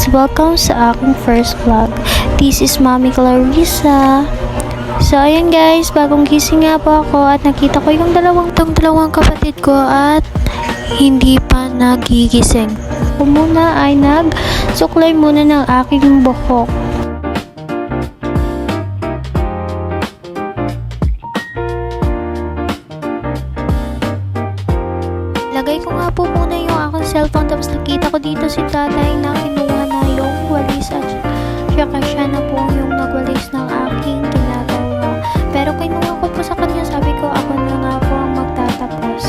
guys! Welcome sa aking first vlog. This is Mommy Clarissa. So ayan guys, bagong gising nga po ako at nakita ko yung dalawang kapatid ko at hindi pa nagigising. Ako muna ay nagsuklay muna ng aking buhok. Lagay ko nga po muna yung aking cellphone, tapos nakita ko dito si tatay na kinuha na yung walis at saka siya na po yung nagwalis ng aking ginagawa. Pero kinuha ko po sa kanya, sabi ko ako na nga po ang magtatapos.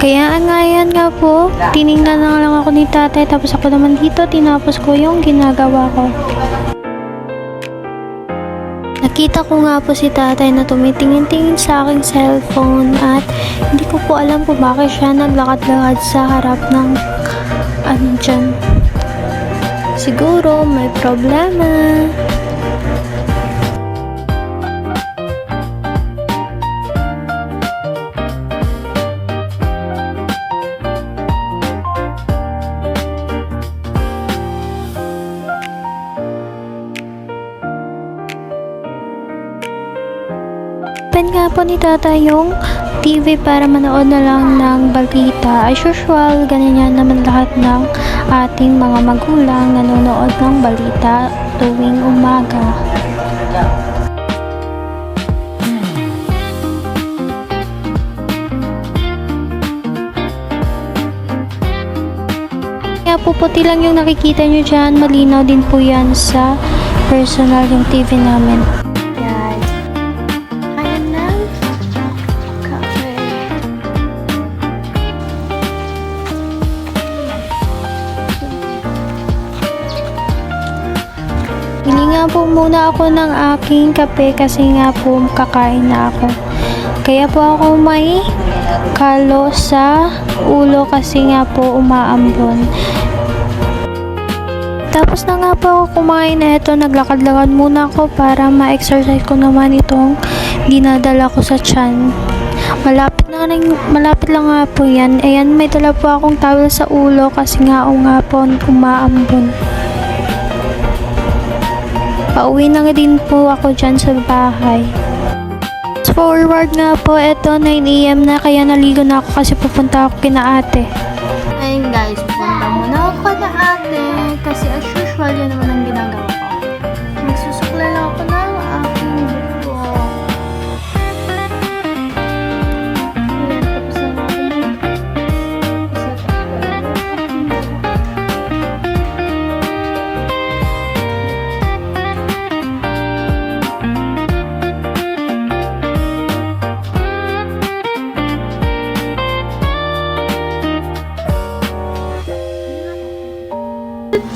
Kaya ngayon nga po, tiningnan na lang ako ni tatay, tapos ako naman dito, tinapos ko yung ginagawa ko. Nakita ko nga po si tatay na tumitingin-tingin sa aking cellphone at hindi ko po alam kung bakit siya naglakad-lakad sa harap ng dyan. Siguro may problema. Open nga po ni tata yung TV para manood na lang ng balita. As usual, ganyan yan naman lahat ng ating mga magulang nanonood ng balita tuwing umaga. Kaya po puti lang yung nakikita nyo dyan, malinaw din po yan sa personal yung TV namin. Hili nga po muna ako ng aking kape kasi nga po kakain na ako. Kaya po ako may kalo sa ulo kasi nga po umaambon. Tapos na nga po ako kumain na ito, naglakad-lakad muna ako para ma-exercise ko naman itong dinadala ko sa tiyan. Malapit lang nga po yan. Ayan, may dala po akong towel sa ulo kasi nga po umaambon. Pauwi na nga din po ako dyan sa bahay. Forward nga po, eto 9 AM na, kaya naligo na ako kasi pupunta ako kina ate. Ayun guys, pupunta muna ako kina ate kasi as usual yun naman ang ginagawa ko. Magsusuklay lang ako ng aking buhok.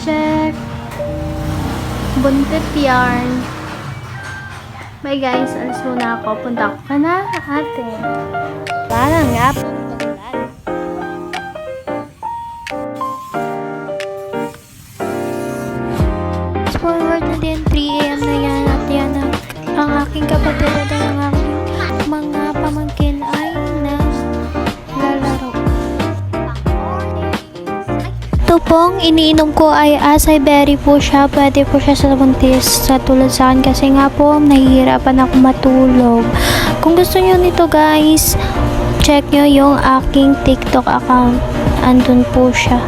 Check. Buntit yarn. Bye guys, alis muna ako. Punta ako na ate. Parang nga po. Forward na din, 3 AM na yan at yan ang aking kapatid at ang aking mga pamangkin ay naglalaro. Ito pong iniinom ko ay acai berry po siya. Pwede po siya sa buntis sa tulad sa akin kasi nga po nahihirapan ako matulog. Kung gusto nyo nito guys, check nyo yung aking TikTok account. Andun po siya.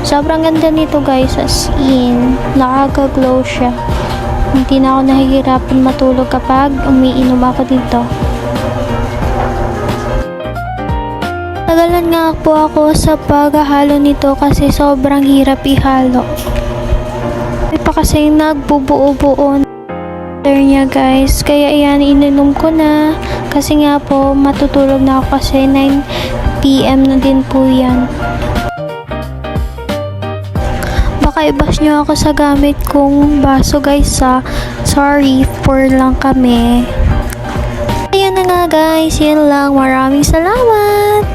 Sobrang ganda nito guys, as in nakaka-glow siya. Hindi na ako nahihirapan matulog kapag umiinom ako dito. Tagalan nga po ako sa paghahalo nito kasi sobrang hirap ihalo. May pa kasi nagbubuo-buo niya guys. Kaya ayan, ininom ko na. Kasi nga po, matutulog na ako kasi 9 PM na din po yan. Baka i-bash nyo ako sa gamit kong baso guys ha. Sorry, pour lang kami. Ayan na nga guys, yun lang. Maraming salamat!